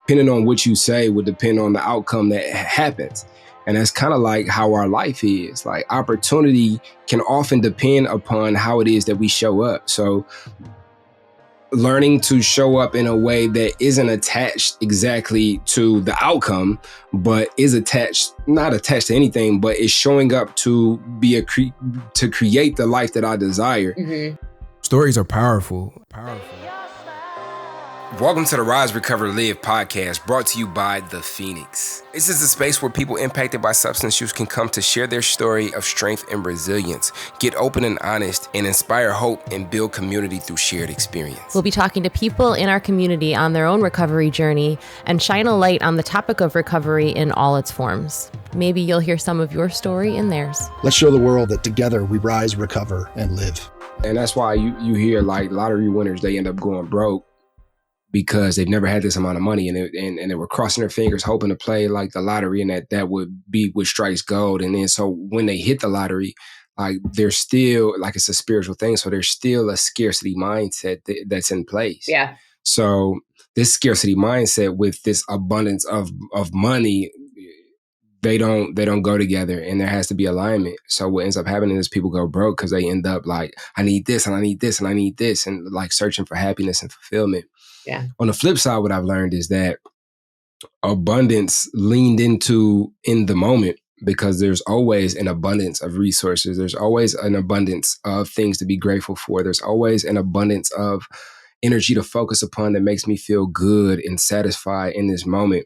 depending on what you say would depend on the outcome that happens. And that's kind of like how our life is. Like, opportunity can often depend upon how it is that we show up. So learning to show up in a way that isn't attached exactly to the outcome, but is not attached to anything, but is showing up to be to create the life that I desire. Mm-hmm. Stories are powerful. Welcome to the Rise, Recover, Live podcast, brought to you by The Phoenix. This is a space where people impacted by substance use can come to share their story of strength and resilience, get open and honest, and inspire hope and build community through shared experience. We'll be talking to people in our community on their own recovery journey and shine a light on the topic of recovery in all its forms. Maybe you'll hear some of your story in theirs. Let's show the world that together we rise, recover, and live. And that's why you hear like lottery winners, they end up going broke, because they've never had this amount of money, and they were crossing their fingers hoping to play like the lottery, and that would be what strikes gold. And then so when they hit the lottery, like they're still like, it's a spiritual thing, so there's still a scarcity mindset that's in place. Yeah. So this scarcity mindset with this abundance of money, they don't go together, and there has to be alignment. So what ends up happening is people go broke because they end up like, I need this and I need this and I need this, and like searching for happiness and fulfillment. Yeah. On the flip side, what I've learned is that abundance leaned into in the moment, because there's always an abundance of resources. There's always an abundance of things to be grateful for. There's always an abundance of energy to focus upon that makes me feel good and satisfied in this moment.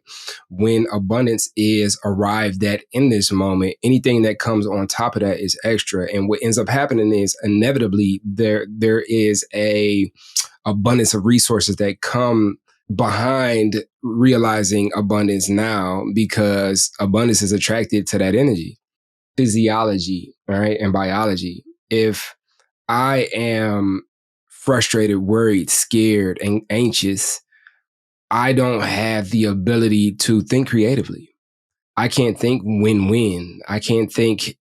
When abundance is arrived at in this moment, anything that comes on top of that is extra. And what ends up happening is inevitably there is a abundance of resources that come behind realizing abundance now, because abundance is attracted to that energy. Physiology, right, and biology. If I am frustrated, worried, scared, and anxious, I don't have the ability to think creatively. I can't think win-win. I can't think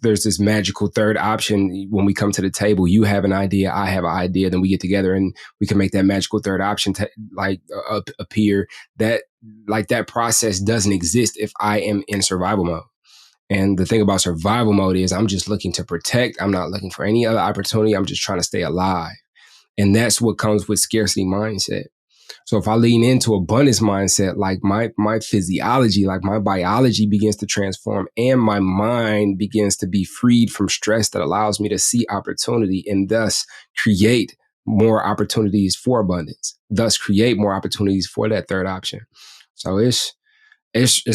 there's this magical third option. When we come to the table, you have an idea, I have an idea, then we get together and we can make that magical third option appear. That process doesn't exist if I am in survival mode. And the thing about survival mode is I'm just looking to protect. I'm not looking for any other opportunity. I'm just trying to stay alive. And that's what comes with scarcity mindset. So if I lean into abundance mindset, like my physiology, like my biology begins to transform, and my mind begins to be freed from stress that allows me to see opportunity and thus create more opportunities for abundance, thus create more opportunities for that third option. So it's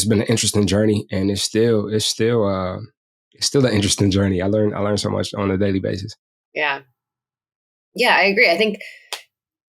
been an interesting journey, and it's still an interesting journey. I learn so much on a daily basis. Yeah, I agree. I think.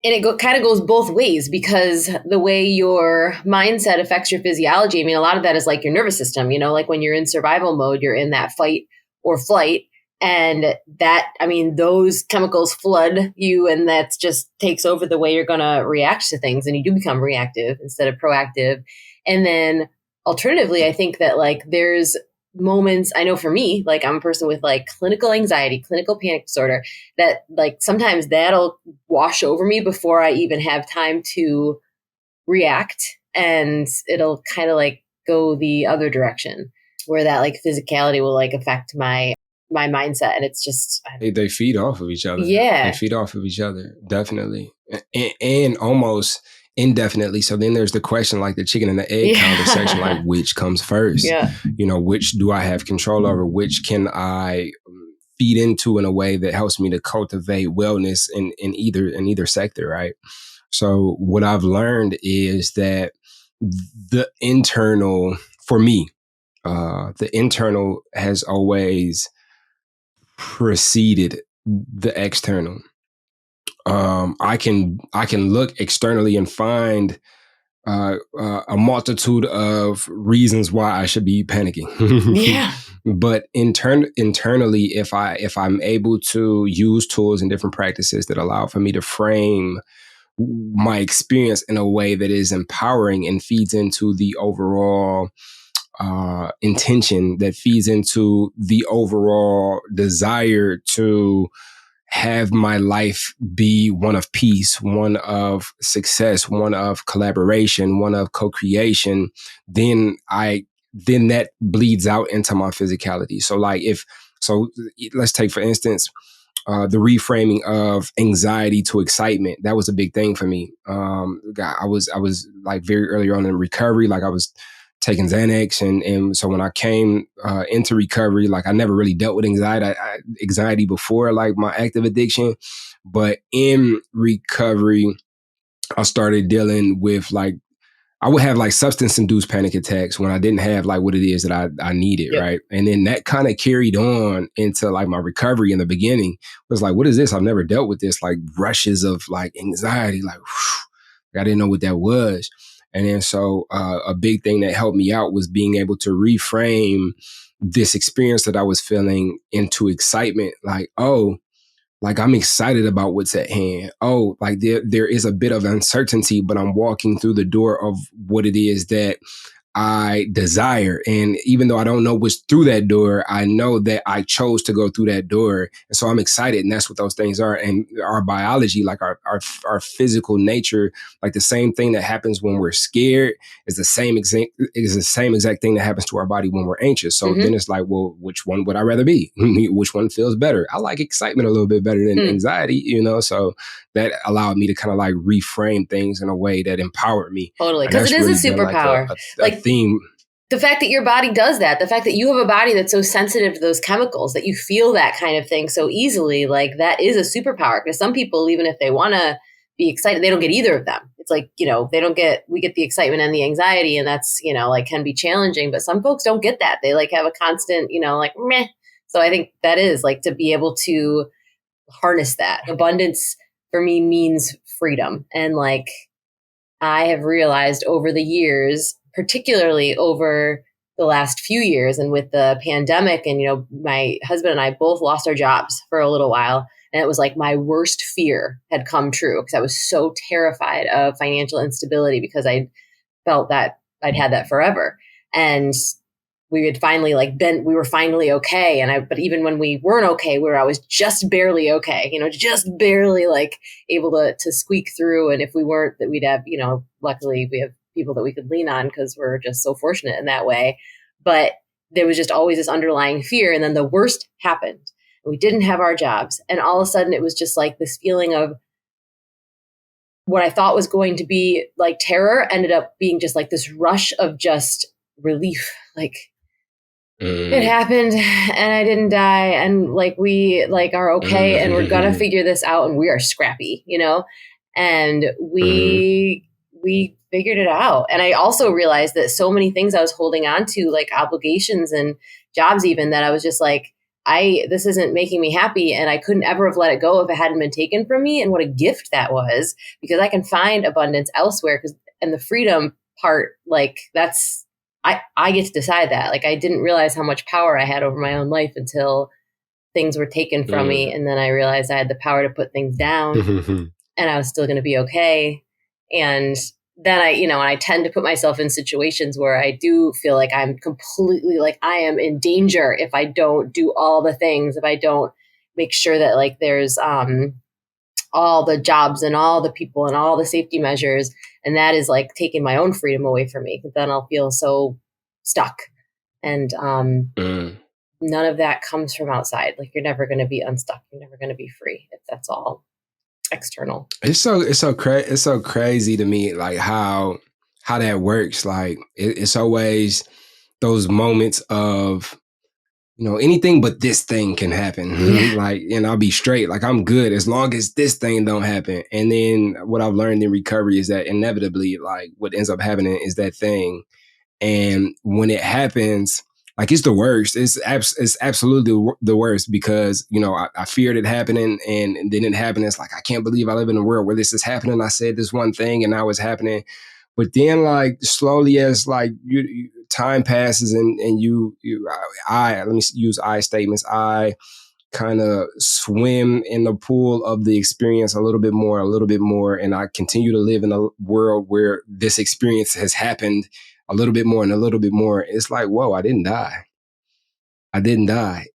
And it kind of goes both ways, because the way your mindset affects your physiology, I mean, a lot of that is like your nervous system, like when you're in survival mode, you're in that fight or flight. And that, I mean, those chemicals flood you, and that just takes over the way you're going to react to things. And you do become reactive instead of proactive. And then alternatively, I think that like there's moments, I know for me, like I'm a person with like clinical anxiety, clinical panic disorder, that like sometimes that'll wash over me before I even have time to react. And it'll kind of like go the other direction, where that like physicality will like affect my mindset. And it's just, they feed off of each other. Yeah. They feed off of each other. Definitely. And almost indefinitely. So then there's the question, like the chicken and the egg conversation, like which comes first? Yeah. Which do I have control over? Which can I feed into in a way that helps me to cultivate wellness in either sector, right? So what I've learned is that the internal, for me, the internal has always preceded the external. I can look externally and find a multitude of reasons why I should be panicking. Yeah. But internally, if I'm able to use tools and different practices that allow for me to frame my experience in a way that is empowering and feeds into the overall intention, that feeds into the overall desire to have my life be one of peace, one of success, one of collaboration, one of co-creation, then that bleeds out into my physicality. So let's take for instance the reframing of anxiety to excitement. That was a big thing for me. I was like very early on in recovery, like I was taking Xanax, and so when I came into recovery, like I never really dealt with anxiety before, like my active addiction, but in recovery, I started dealing with like I would have like substance induced panic attacks when I didn't have like what it is that I needed. Yep. Right. And then that kind of carried on into like my recovery in the beginning. It was like, what is this? I've never dealt with this, like rushes of like anxiety, like whew, I didn't know what that was. And then so a big thing that helped me out was being able to reframe this experience that I was feeling into excitement. Like, oh, like I'm excited about what's at hand. Oh, like there is a bit of uncertainty, but I'm walking through the door of what it is that I desire. And even though I don't know what's through that door, I know that I chose to go through that door. And so I'm excited. And that's what those things are. And our biology, like our physical nature, like the same thing that happens when we're scared is the same exact thing that happens to our body when we're anxious. So then it's like, well, which one would I rather be? Which one feels better? I like excitement a little bit better than anxiety, you know? So that allowed me to kind of like reframe things in a way that empowered me. Totally. Because it is a superpower. Like theme. The fact that your body does that, the fact that you have a body that's so sensitive to those chemicals, that you feel that kind of thing so easily, like that is a superpower. Because some people, even if they want to be excited, they don't get either of them. It's like, we get the excitement and the anxiety, and that's, like can be challenging. But some folks don't get that. They like have a constant, like meh. So I think that is like to be able to harness that. Abundance for me means freedom. And like, I have realized over the years, particularly over the last few years and with the pandemic, and, my husband and I both lost our jobs for a little while. And it was like my worst fear had come true because I was so terrified of financial instability because I felt that I'd had that forever. And we had finally we were finally okay. But even when we weren't okay, I was just barely okay, just barely like able to squeak through. And if we weren't, that we'd have, luckily we have people that we could lean on because we're just so fortunate in that way. But there was just always this underlying fear. And then the worst happened. We didn't have our jobs. And all of a sudden it was just like this feeling of what I thought was going to be like terror ended up being just like this rush of just relief. Like, it happened and I didn't die, and like we like are okay and we're gonna figure this out, and we are scrappy, and we figured it out. And I also realized that so many things I was holding on to, like obligations and jobs even, that I was just like, this isn't making me happy, and I couldn't ever have let it go if it hadn't been taken from me. And what a gift that was, because I can find abundance elsewhere. And the freedom part, like that's, I get to decide that. Like I didn't realize how much power I had over my own life until things were taken from me. And then I realized I had the power to put things down and I was still going to be okay. And then I tend to put myself in situations where I do feel like I'm completely like I am in danger if I don't do all the things, if I don't make sure that like there's all the jobs and all the people and all the safety measures. And that is like taking my own freedom away from me, because then I'll feel so stuck. And none of that comes from outside. Like you're never going to be unstuck. You're never going to be free if that's all external. It's so crazy to me, like how that works. Like it's always those moments of, anything but this thing can happen. Like, and I'll be straight. Like I'm good as long as this thing don't happen. And then what I've learned in recovery is that inevitably, like what ends up happening is that thing. And when it happens, like it's the worst. It's absolutely the worst because, I feared it happening and then it happened. It's like, I can't believe I live in a world where this is happening. I said this one thing and now it's happening. But then like slowly as like time passes and let me use I statements. I kind of swim in the pool of the experience a little bit more. And I continue to live in a world where this experience has happened a little bit more and a little bit more. It's like, whoa, I didn't die.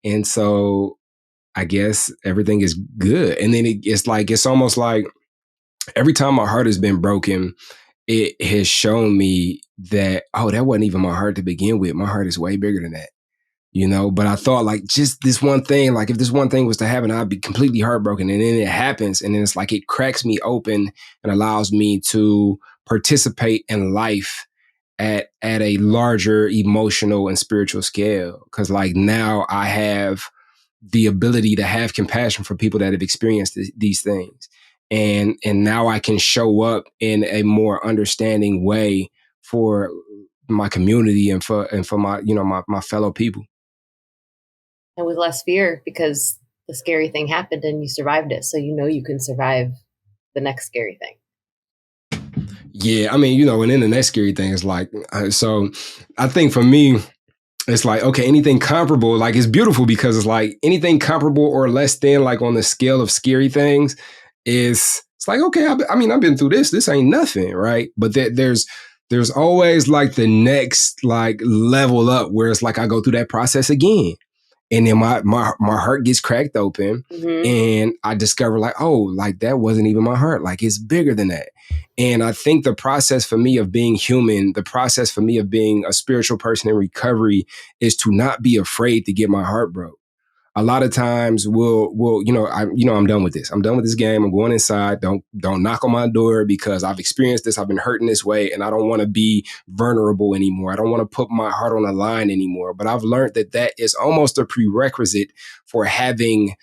And so I guess everything is good. And then it's almost like every time my heart has been broken, it has shown me that, oh, that wasn't even my heart to begin with. My heart is way bigger than that. But I thought like just this one thing, like if this one thing was to happen, I'd be completely heartbroken. And then it happens. And then it's like it cracks me open and allows me to participate in life at a larger emotional and spiritual scale. Cause like now I have the ability to have compassion for people that have experienced these things. And now I can show up in a more understanding way for my community and for my, my fellow people. And with less fear, because the scary thing happened and you survived it. So you can survive the next scary thing. Yeah, I mean, and then the next scary thing is like, so I think for me, it's like, okay, anything comparable, like it's beautiful because it's like anything comparable or less than like on the scale of scary things it's like, okay, I've been through this. This ain't nothing, right? But there's always like the next like level up where it's like I go through that process again. And then my heart gets cracked open and I discover like, oh, like that wasn't even my heart. Like it's bigger than that. And I think the process for me of being human, the process for me of being a spiritual person in recovery is to not be afraid to get my heart broke. A lot of times I'm done with this. I'm done with this game. I'm going inside. Don't knock on my door because I've experienced this. I've been hurting this way and I don't want to be vulnerable anymore. I don't want to put my heart on the line anymore. But I've learned that is almost a prerequisite for having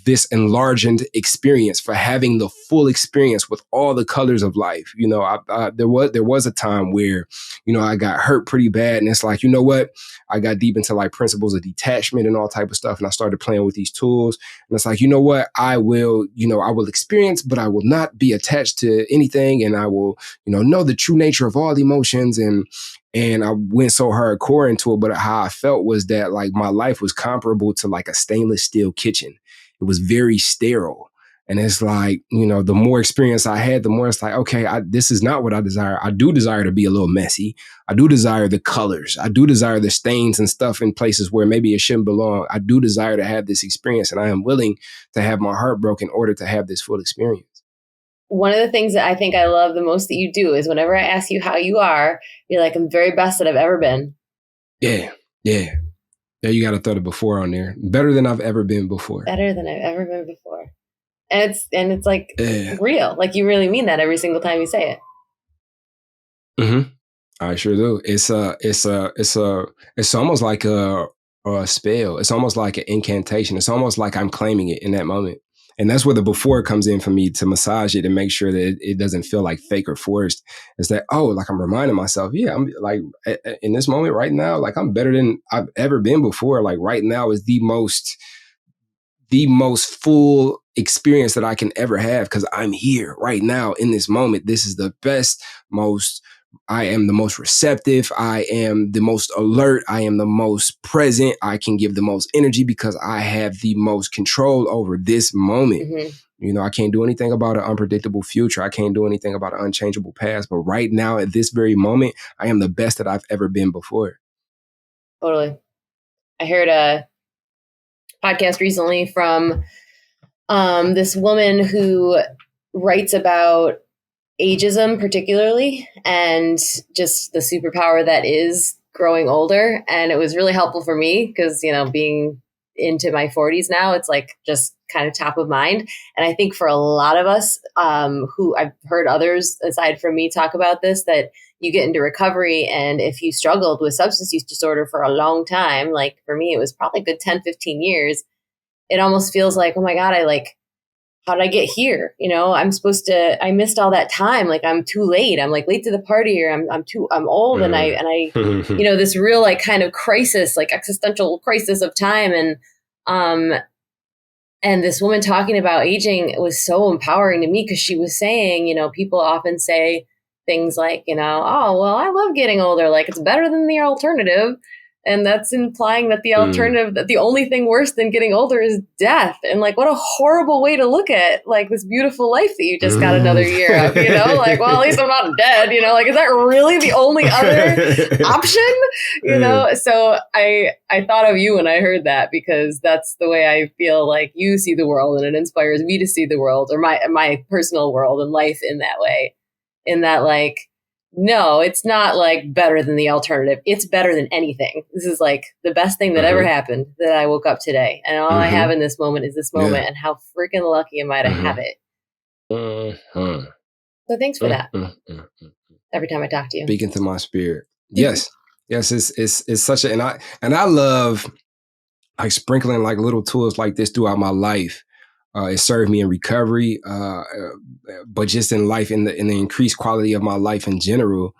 this enlarged experience, for having the full experience with all the colors of life. There was a time where, I got hurt pretty bad. And it's like, you know what? I got deep into like principles of detachment and all type of stuff. And I started playing with these tools. And it's like, you know what? I will experience, but I will not be attached to anything. And I will, know the true nature of all emotions. And I went so hardcore into it. But how I felt was that like my life was comparable to like a stainless steel kitchen. It was very sterile. And it's like, the more experience I had, the more it's like, okay, this is not what I desire. I do desire to be a little messy. I do desire the colors. I do desire the stains and stuff in places where maybe it shouldn't belong. I do desire to have this experience, and I am willing to have my heart broken in order to have this full experience. One of the things that I think I love the most that you do is whenever I ask you how you are, you're like, I'm the very best that I've ever been. Yeah. There, you got to throw the before on there. Better than I've ever been before. Better than I've ever been before. And it's like real. Like you really mean that every single time you say it. Mm-hmm. I sure do. It's almost like a spell. It's almost like an incantation. It's almost like I'm claiming it in that moment. And that's where the before comes in for me to massage it and make sure that it doesn't feel like fake or forced. It's that, like I'm reminding myself, yeah, I'm like in this moment right now, like I'm better than I've ever been before. Like right now is the most full experience that I can ever have because I'm here right now in this moment. This is the best, I am the most receptive. I am the most alert. I am the most present. I can give the most energy because I have the most control over this moment. Mm-hmm. I can't do anything about an unpredictable future. I can't do anything about an unchangeable past. But right now, at this very moment, I am the best that I've ever been before. Totally. I heard a podcast recently from this woman who writes about ageism particularly and just the superpower that is growing older. And it was really helpful for me because, being into my 40s now, it's like just kind of top of mind. And I think for a lot of us who I've heard others aside from me talk about this, that you get into recovery. And if you struggled with substance use disorder for a long time, like for me, it was probably a good 10, 15 years. It almost feels like, oh my God, how did I get here? I missed all that time. Like I'm too late. I'm like late to the party, or I'm old. And I this real like kind of crisis, like existential crisis of time. And this woman talking about aging was so empowering to me because she was saying, people often say things like, oh, well, I love getting older. Like it's better than the alternative. And that's implying that the Mm. alternative, that the only thing worse than getting older is death. And like, what a horrible way to look at like this beautiful life that you just got another year of, you know, like, well, at least I'm not dead, you know, like, is that really the only other option? You know? So I thought of you when I heard that, because that's the way I feel like you see the world, and it inspires me to see the world, or my personal world and life in that way, in that like, no, it's not like better than the alternative. It's better than anything. This is like the best thing that ever happened, that I woke up today. And all I have in this moment is this moment. And how freaking lucky am I to have it? So thanks for that. Every time I talk to you. Speaking to my spirit. Yes. Yes, it's such a, and I love like sprinkling like little tools like this throughout my life. It served me in recovery, but just in life, in the increased quality of my life in general.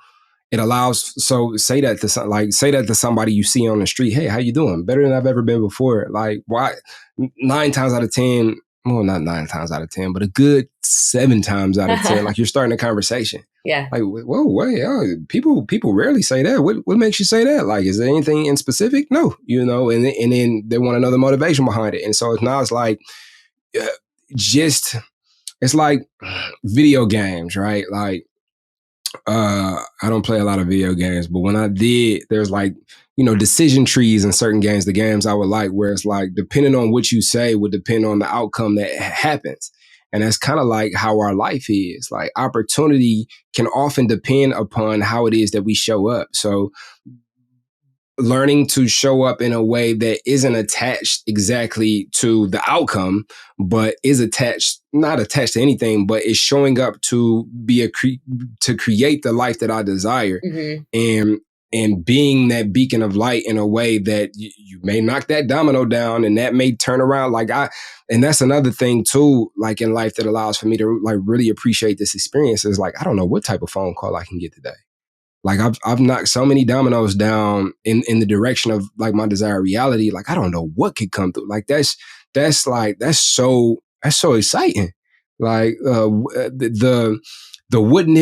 It allows, so say that to somebody you see on the street. Hey, how you doing? Better than I've ever been before. Like, why? 9 times out of 10, well, not 9 times out of 10, but a good 7 times out of 10, like you're starting a conversation. Yeah. Like, whoa, wait, people rarely say that. What makes you say that? Like, is there anything in specific? No, you know, and then they want another motivation behind it. And so now it's like, it's like video games, right? Like, I don't play a lot of video games, but when I did, there's like, you know, decision trees in certain games, the games I would like, where it's like, depending on what you say would depend on the outcome that happens. And that's kind of like how our life is. Like, opportunity can often depend upon how it is that we show up. So learning to show up in a way that isn't attached exactly to the outcome, but is not attached to anything, but is showing up to be to create the life that I desire, and being that beacon of light in a way that you may knock that domino down, and that may turn around. And that's another thing too, like in life, that allows for me to like really appreciate this experience, is like, I don't know what type of phone call I can get today. Like, I've knocked so many dominoes down in the direction of like my desired reality. Like, I don't know what could come through. Like, that's so exciting. Like, the wouldn't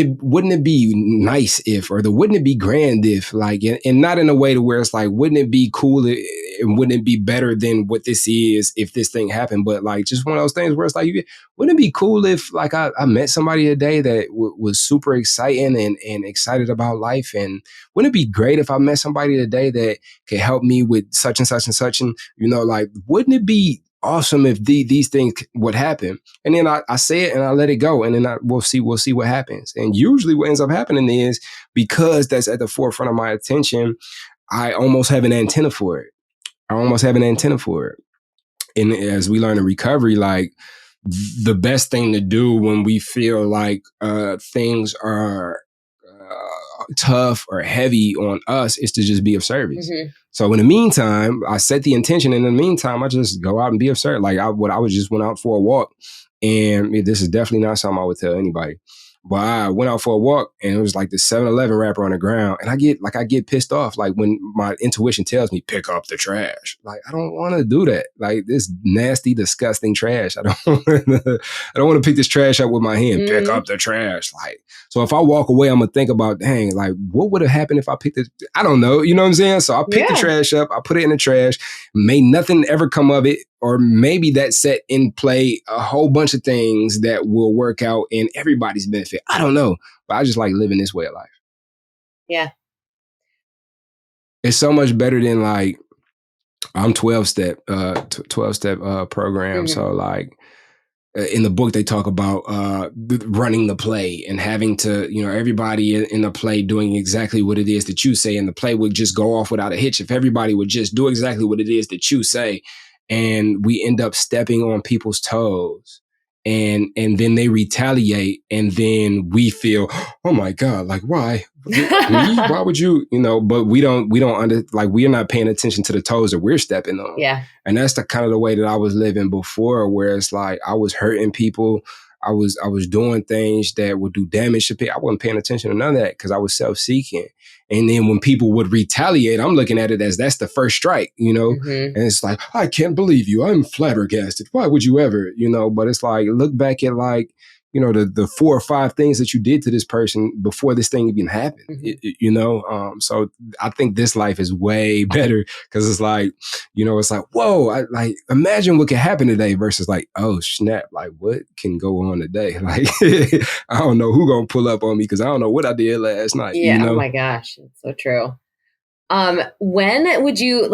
it be nice if, or the wouldn't it be grand if, like, and not in a way to where it's like, wouldn't it be cool and wouldn't it be better than what this is if this thing happened? But like, just one of those things where it's like, wouldn't it be cool if like I met somebody today that was super exciting and excited about life? And wouldn't it be great if I met somebody today that could help me with such and such and such? And, you know, like, wouldn't it be awesome if these things would happen? And then I say it and I let it go, and then we'll see what happens. And usually what ends up happening is, because that's at the forefront of my attention, I almost have an antenna for it. And as we learn in recovery, like, the best thing to do when we feel like things are tough or heavy on us is to just be of service. So in the meantime, I set the intention. In the meantime, I just go out and be of service. Like, I just went out for a walk, and this is definitely not something I would tell anybody. But I went out for a walk, and it was like the 7-Eleven wrapper on the ground. And I get pissed off, like, when my intuition tells me, pick up the trash. Like, I don't want to do that. Like, this nasty, disgusting trash. I don't want to pick this trash up with my hand. Pick up the trash. Like, so if I walk away, I'm going to think about, dang, like, what would have happened if I picked it? I don't know. You know what I'm saying? So I picked the trash up. I put it in the trash. May nothing ever come of it. Or maybe that set in play a whole bunch of things that will work out in everybody's benefit. I don't know. But I just like living this way of life. Yeah. It's so much better than like, I'm 12-step program. So like, in the book, they talk about running the play and having to, you know, everybody in the play doing exactly what it is that you say, and the play would just go off without a hitch if everybody would just do exactly what it is that you say. And we end up stepping on people's toes, and then they retaliate, and then we feel, oh my God, like, why? Me? Why would you, you know? But we don't we're not paying attention to the toes that we're stepping on. Yeah. And that's the kind of the way that I was living before, where it's like I was hurting people. I was doing things that would do damage to people. I wasn't paying attention to none of that because I was self-seeking. And then when people would retaliate, I'm looking at it as that's the first strike, you know? And it's like, I can't believe you. I'm flabbergasted. Why would you ever, you know? But it's like, look back at like, the 4 or 5 things that you did to this person before this thing even happened. So I think this life is way better because it's like, it's like, whoa, like imagine what could happen today versus like, oh snap, like what can go on today? Like I don't know who gonna pull up on me because I don't know what I did last night. Yeah. Oh my gosh, it's so true. When would you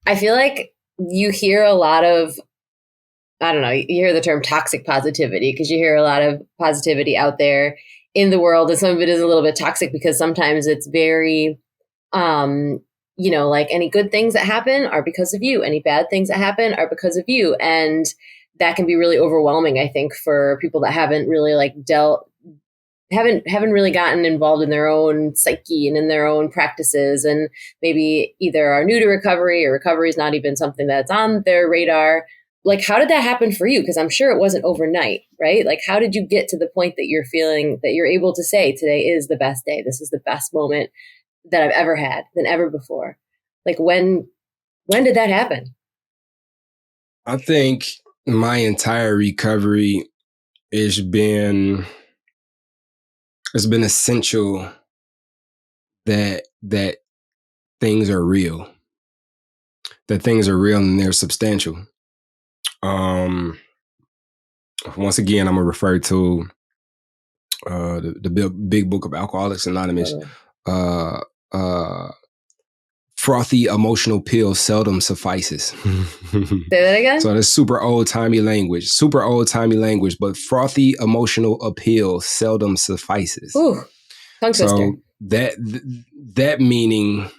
I feel like you hear a lot of, I don't know, you hear the term toxic positivity because you hear a lot of positivity out there in the world. And some of it is a little bit toxic because sometimes it's very, like any good things that happen are because of you. Any bad things that happen are because of you. And that can be really overwhelming, I think, for people that haven't really haven't really gotten involved in their own psyche and in their own practices, and maybe either are new to recovery or recovery is not even something that's on their radar. Like, how did that happen for you? Because I'm sure it wasn't overnight, right? Like, how did you get to the point that you're feeling that you're able to say today is the best day? This is the best moment that I've ever had than ever before. Like, when did that happen? I think my entire recovery it's been essential that things are real. That things are real and they're substantial. Once again, I'm gonna refer to the big book of Alcoholics Anonymous. Frothy emotional pill seldom suffices. Say that again? So that's super old-timey language, but frothy emotional appeal seldom suffices. Ooh, tongue twister. So that meaning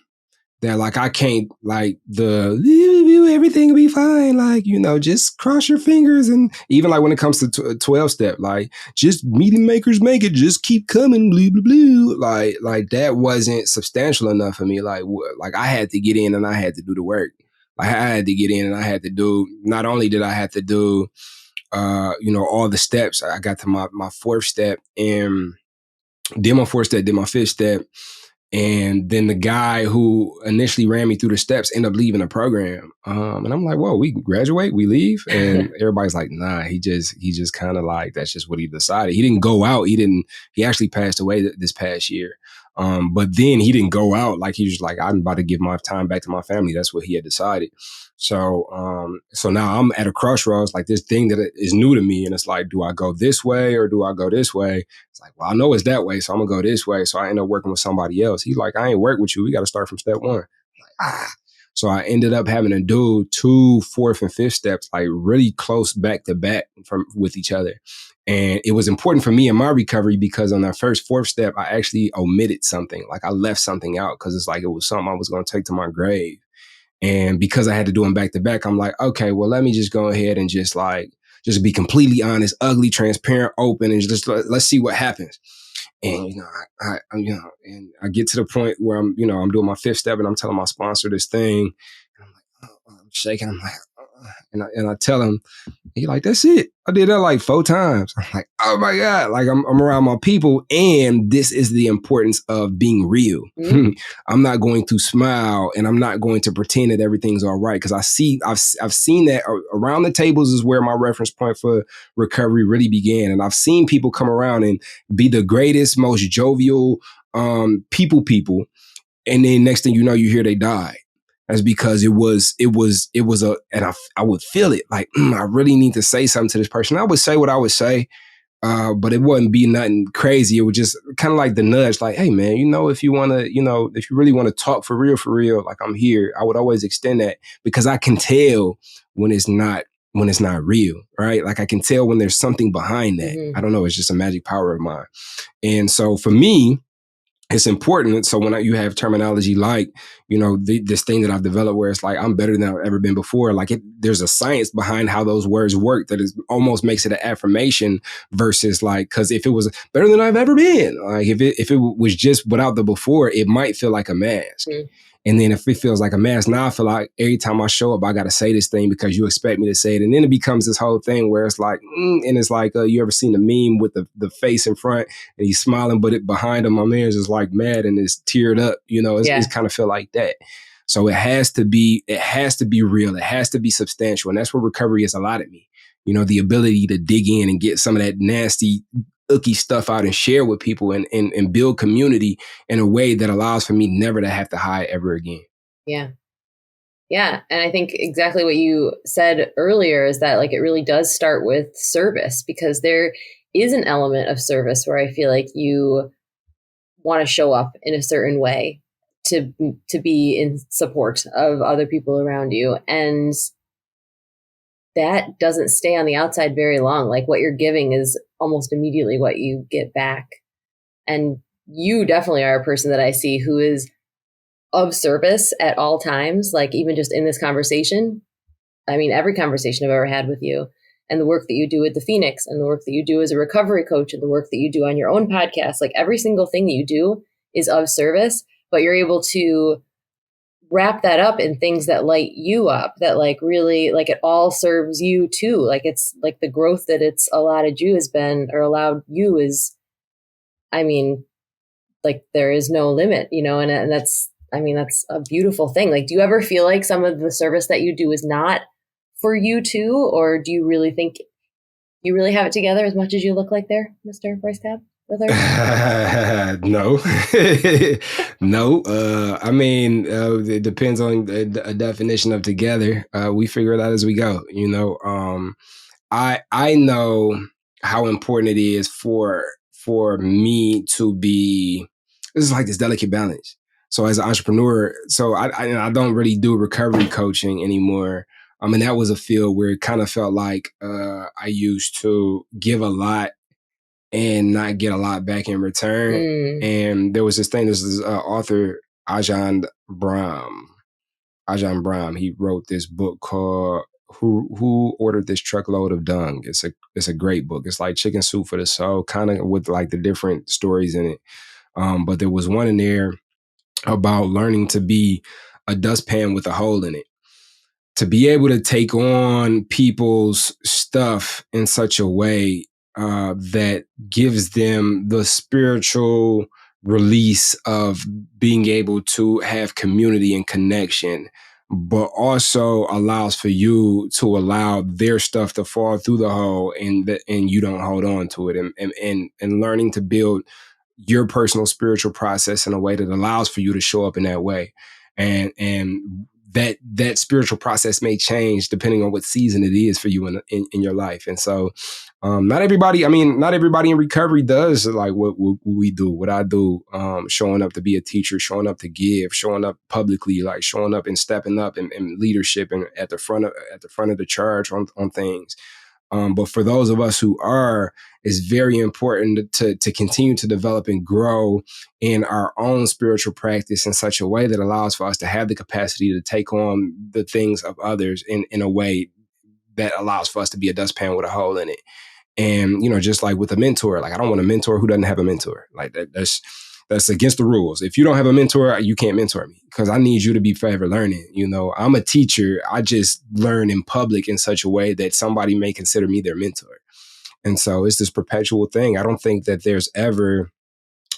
that like I can't like everything will be fine, like just cross your fingers, and even like when it comes to 12-step, like just meeting makers make it, just keep coming, blah blah blah, like that wasn't substantial enough for me. Like I had to get in and I had to do the work. Like I had to get in and I had to do. Not only did I have to do, all the steps. I got to my 4th step and did my 4th step, did my 5th step. And then the guy who initially ran me through the steps ended up leaving the program. And I'm like, whoa, we graduate, we leave? And everybody's like, nah, he just kind of like, that's just what he decided. He didn't go out. He actually passed away this past year. But then he didn't go out. Like he was like, I'm about to give my time back to my family. That's what he had decided. So now I'm at a crossroads, like this thing that is new to me. And it's like, do I go this way or do I go this way? It's like, well, I know it's that way, so I'm gonna go this way. So I end up working with somebody else. He's like, I ain't work with you. We got to start from step 1. So I ended up having to do 2 4th and 5th steps, like really close back to back with each other. And it was important for me in my recovery because on that first 4th step, I actually omitted something. Like I left something out because it's like it was something I was going to take to my grave. And because I had to do them back to back, I'm like, okay, well, let me just go ahead and just be completely honest, ugly, transparent, open, and just let's see what happens. And and I get to the point where I'm doing my 5th step and I'm telling my sponsor this thing, and I'm like, I'm shaking. I'm like, and I tell him, he like, that's it. I did that like 4 times. I'm like, oh my God, like I'm around my people, and this is the importance of being real. Mm-hmm. I'm not going to smile and I'm not going to pretend that everything's all right, because I've seen that around the tables is where my reference point for recovery really began. And I've seen people come around and be the greatest, most jovial people, and then next thing you know, you hear they died. That's because it was and I would feel it like, I really need to say something to this person. I would say what I would say, but it wouldn't be nothing crazy. It would just kind of like the nudge, like, hey man, if you want to, if you really want to talk for real, like I'm here. I would always extend that because I can tell when it's not real, right? Like I can tell when there's something behind that. Mm-hmm. I don't know. It's just a magic power of mine. And so for me, it's important. So when you have terminology like, this thing that I've developed where it's like, I'm better than I've ever been before. Like there's a science behind how those words work that is almost makes it an affirmation versus like, because if it was better than I've ever been, like if it was just without the before, it might feel like a mask. Mm. And then if it feels like a mask, now I feel like every time I show up, I got to say this thing because you expect me to say it. And then it becomes this whole thing where it's like, and it's like, you ever seen the meme with the face in front and he's smiling, but it behind him, my man's just like mad and it's teared up, it's kind of feel like that. So it has to be real. It has to be substantial. And that's what recovery has allotted me. the ability to dig in and get some of that nasty, icky stuff out and share with people and build community in a way that allows for me never to have to hide ever again. Yeah. Yeah. And I think exactly what you said earlier is that like it really does start with service, because there is an element of service where I feel like you want to show up in a certain way to be in support of other people around you. And that doesn't stay on the outside very long. Like what you're giving is almost immediately what you get back. And you definitely are a person that I see who is of service at all times, like even just in this conversation. I mean, every conversation I've ever had with you, and the work that you do with the Phoenix, and the work that you do as a recovery coach, and the work that you do on your own podcast, like every single thing that you do is of service, but you're able to wrap that up in things that light you up, that like really like it all serves you too. Like it's like the growth that it's allotted you has been, or allowed you is, I mean, like there is no limit, and that's, I mean, that's a beautiful thing. Like, do you ever feel like some of the service that you do is not for you too? Or do you really think you really have it together as much as you look like there, Mr. Bryce Cobb? No, no. I mean, it depends on a definition of together. We figure it out as we go. I know how important it is for me to be. This is like this delicate balance. So as an entrepreneur, so I don't really do recovery coaching anymore. I mean, that was a field where it kind of felt like I used to give a lot and not get a lot back in return. And there was this thing, this is author Ajahn Brahm. He wrote this book called Who Ordered This Truckload of Dung. It's a great book. It's like chicken soup for the soul, kind of with like the different stories in it. But there was one in there about learning to be a dustpan with a hole in it. To be able to take on people's stuff in such a way that gives them the spiritual release of being able to have community and connection, but also allows for you to allow their stuff to fall through the hole and you don't hold on to it, and learning to build your personal spiritual process in a way that allows for you to show up in that way. And that spiritual process may change depending on what season it is for you in your life. And so not everybody in recovery does like what we do, what I do, showing up to be a teacher, showing up to give, showing up publicly, like showing up and stepping up in leadership and at the front of the charge on things. But for those of us who are, it's very important to continue to develop and grow in our own spiritual practice in such a way that allows for us to have the capacity to take on the things of others in a way that allows for us to be a dustpan with a hole in it. And, just like with a mentor, like I don't want a mentor who doesn't have a mentor. Like that's against the rules. If you don't have a mentor, you can't mentor me because I need you to be forever learning. I'm a teacher. I just learn in public in such a way that somebody may consider me their mentor. And so it's this perpetual thing. I don't think that there's ever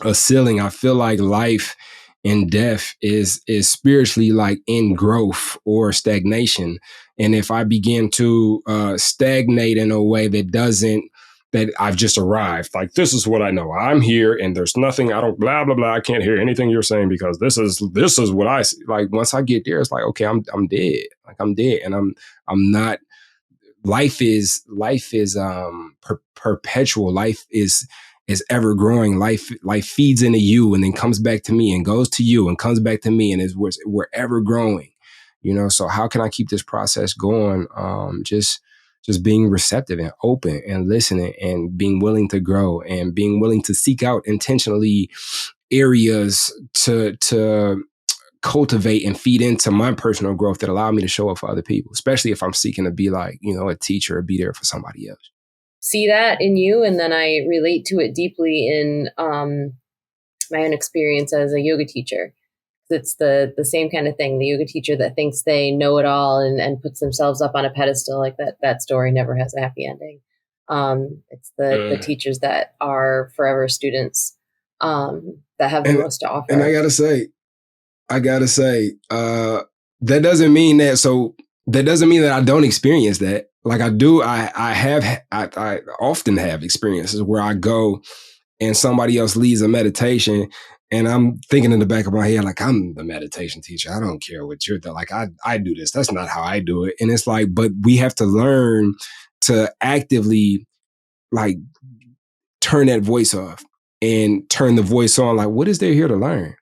a ceiling. I feel like life and death is spiritually like in growth or stagnation. And if I begin to stagnate in a way that I've just arrived, like this is what I know, I'm here and there's nothing, I don't blah, blah, blah. I can't hear anything you're saying because this is what I see. Like once I get there, it's like, okay, I'm dead. Like I'm dead and I'm not, life is perpetual. Life is ever growing. Life feeds into you and then comes back to me and goes to you and comes back to me, and we're ever growing, so how can I keep this process going? Just being receptive and open and listening and being willing to grow and being willing to seek out intentionally areas to cultivate and feed into my personal growth that allow me to show up for other people, especially if I'm seeking to be like, a teacher or be there for somebody else. See that in you. And then I relate to it deeply in my own experience as a yoga teacher. It's the same kind of thing. The yoga teacher that thinks they know it all and puts themselves up on a pedestal, like that story never has a happy ending. It's the teachers that are forever students that have the most to offer. And I gotta say, that doesn't mean that I don't experience that. like I do, I often have experiences where I go and somebody else leads a meditation, and I'm thinking in the back of my head, like, I'm the meditation teacher. I don't care what you're doing. Like, I do this. That's not how I do it. And it's like, but we have to learn to actively like turn that voice off and turn the voice on. Like, what is there here to learn?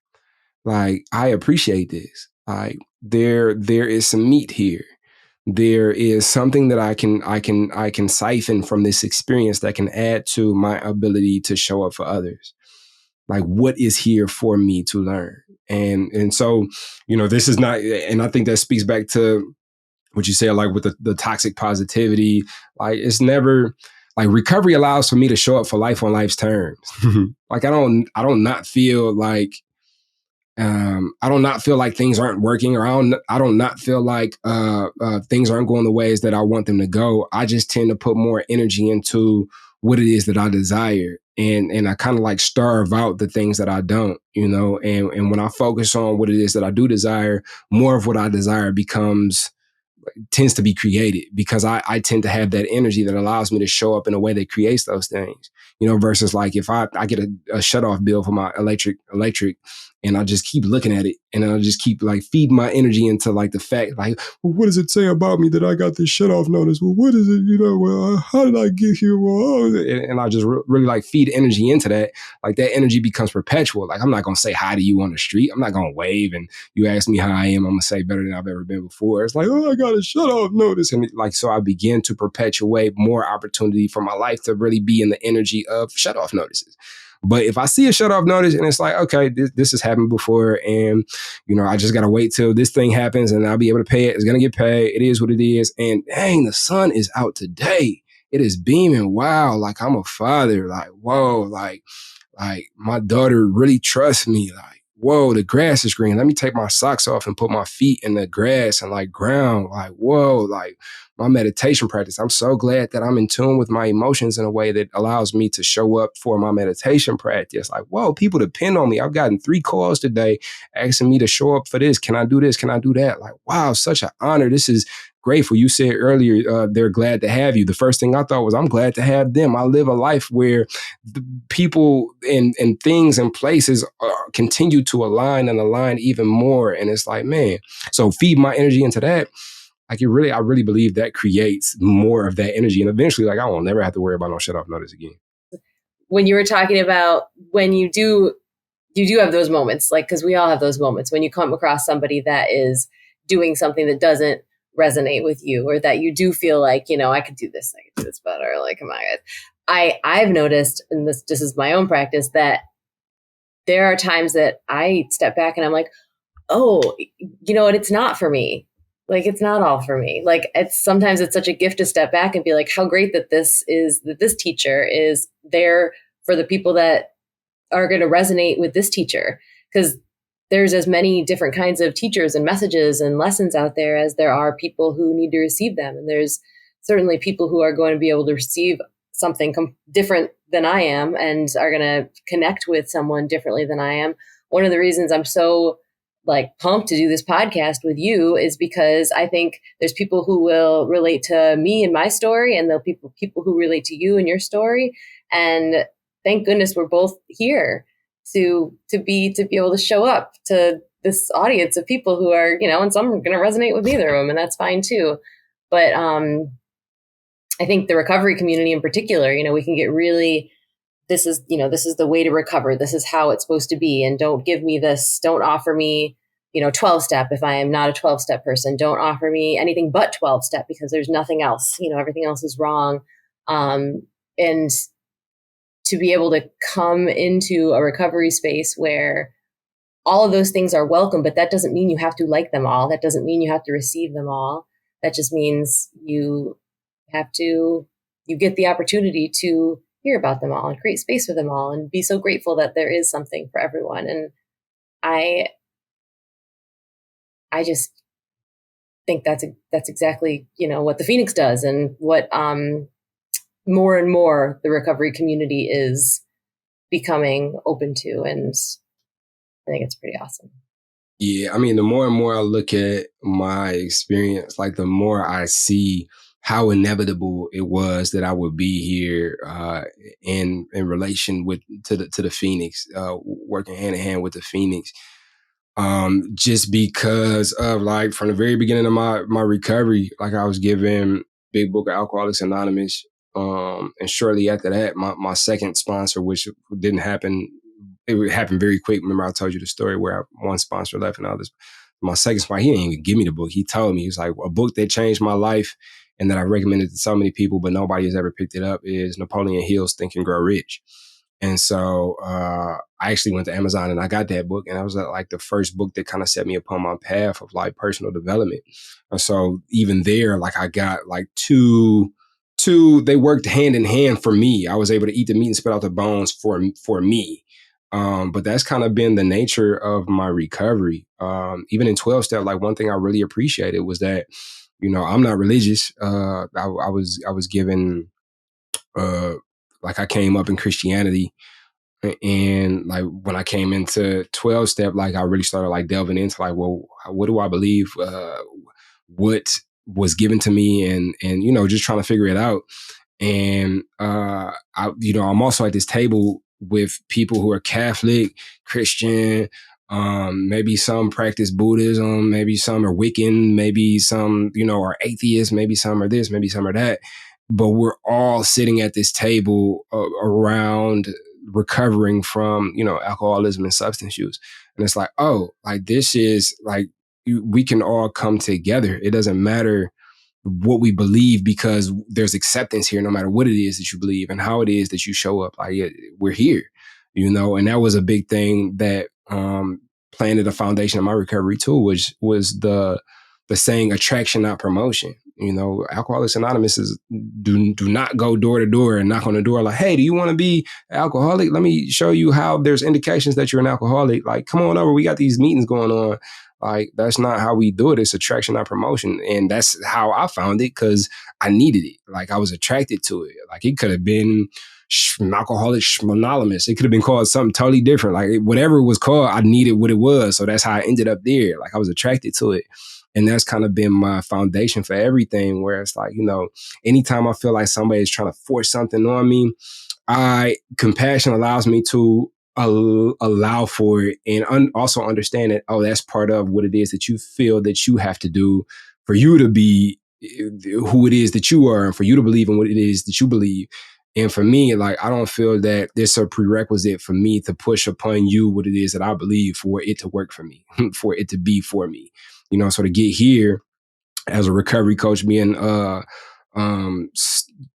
Like, I appreciate this. Like, there is some meat here. There is something that I can siphon from this experience that can add to my ability to show up for others. Like, what is here for me to learn? And so, this is not, and I think that speaks back to what you said, like with the toxic positivity. Like, it's never, like, recovery allows for me to show up for life on life's terms. Like, I don't not feel like I don't not feel like things aren't working, or I don't not feel like things aren't going the ways that I want them to go. I just tend to put more energy into what it is that I desire, and I kind of like starve out the things that I don't, and when I focus on what it is that I do desire, more of what I desire tends to be created, because I tend to have that energy that allows me to show up in a way that creates those things, versus like if I get a shut off bill for my electric, and I just keep looking at it, and I'll just keep like feeding my energy into like the fact, like, well, what does it say about me that I got this shut off notice? Well, what is it? Well, how did I get here? Well, and I just really like feed energy into that. Like, that energy becomes perpetual. Like, I'm not going to say hi to you on the street. I'm not going to wave, and you ask me how I am, I'm going to say better than I've ever been before. It's like, oh, I got a shut off notice. And like, so I begin to perpetuate more opportunity for my life to really be in the energy of shut off notices. But if I see a shut off notice and it's like, okay, this has happened before, and I just gotta wait till this thing happens and I'll be able to pay it. It's gonna get paid. It is what it is. And dang, the sun is out today. It is beaming. Wow, like, I'm a father. Like, whoa, like my daughter really trusts me. Like, whoa, the grass is green. Let me take my socks off and put my feet in the grass and like ground. Like, whoa, like my meditation practice. I'm so glad that I'm in tune with my emotions in a way that allows me to show up for my meditation practice. Like, whoa, people depend on me. I've gotten 3 calls today asking me to show up for this. Can I do this? Can I do that? Like, wow, such an honor. This is grateful. You said earlier, they're glad to have you. The first thing I thought was, I'm glad to have them. I live a life where the people and things and places continue to align and align even more. And it's like, man, so feed my energy into that. Like, I really believe that creates more of that energy. And eventually, like, I won't never have to worry about no shut off notice again. When you were talking about when you do have those moments, like, because we all have those moments when you come across somebody that is doing something that doesn't resonate with you, or that you do feel like, I could do this better. Like, come on, guys. I've noticed, and this is my own practice, that there are times that I step back and I'm like, oh, you know what? It's not for me. Like, it's not all for me. Like, sometimes it's such a gift to step back and be like, how great that this teacher is there for the people that are going to resonate with this teacher. Because there's as many different kinds of teachers and messages and lessons out there as there are people who need to receive them. And there's certainly people who are going to be able to receive something different than I am, and are going to connect with someone differently than I am. One of the reasons I'm so pumped to do this podcast with you is because I think there's people who will relate to me and my story, and there'll be people who relate to you and your story. And thank goodness we're both here to be able to show up to this audience of people who are, and some are going to resonate with neither of them, and that's fine too. But I think the recovery community in particular, we can get really, this is the way to recover. This is how it's supposed to be. And don't give me this. Don't offer me, 12-step if I am not a 12-step person. Don't offer me anything but 12-step, because there's nothing else. Everything else is wrong. And to be able to come into a recovery space where all of those things are welcome, but that doesn't mean you have to like them all. That doesn't mean you have to receive them all. That just means you get the opportunity to hear about them all and create space for them all, and be so grateful that there is something for everyone. And I just think that's exactly, what the Phoenix does, and what more and more the recovery community is becoming open to. And I think it's pretty awesome. Yeah, I mean, the more and more I look at my experience, like, the more I see how inevitable it was that I would be here in relation to the Phoenix, working hand in hand with the Phoenix. Just because of like from the very beginning of my recovery, like I was given Big Book of Alcoholics Anonymous. And shortly after that, my second sponsor, which didn't happen, it would happen very quick. Remember I told you the story where one sponsor left and all this. My second sponsor, he didn't even give me the book. He told me, he was like, a book that changed my life and that I recommended to so many people, but nobody has ever picked it up is Napoleon Hill's Think and Grow Rich. And so I actually went to Amazon and I got that book, and that was like the first book that kind of set me upon my path of like personal development. And so even there, like I got like two, they worked hand in hand for me. I was able to eat the meat and spit out the bones for me. But that's kind of been the nature of my recovery. Even in 12 step, like one thing I really appreciated was that, I'm not religious. I was given, like I came up in Christianity, and like when I came into 12 step, like I really started like delving into like, well, what do I believe? What was given to me, and just trying to figure it out. And I'm also at this table with people who are Catholic, Christian, maybe some practice Buddhism, maybe some are Wiccan, maybe some, are atheists, maybe some are this, maybe some are that. But we're all sitting at this table around recovering from, alcoholism and substance use. And it's like, oh, like this is like, we can all come together. It doesn't matter what we believe, because there's acceptance here no matter what it is that you believe and how it is that you show up. Like, we're here, and that was a big thing that planted the foundation of my recovery too, which was the saying attraction, not promotion. Alcoholics Anonymous is do not go door to door and knock on the door like, hey, do you want to be an alcoholic? Let me show you how there's indications that you're an alcoholic. Like, come on over. We got these meetings going on. Like, that's not how we do it. It's attraction, not promotion. And that's how I found it, because I needed it. Like, I was attracted to it. Like, it could have been alcoholic anonymous. It could have been called something totally different. Like, whatever it was called, I needed what it was. So that's how I ended up there. Like, I was attracted to it. And that's kind of been my foundation for everything, where it's like, anytime I feel like somebody is trying to force something on me, compassion allows me to allow for it, and also understand that, oh, that's part of what it is that you feel that you have to do for you to be who it is that you are, and for you to believe in what it is that you believe. And for me, like, I don't feel that there's a prerequisite for me to push upon you what it is that I believe for it to work for me, for it to be for me. So to get here as a recovery coach, being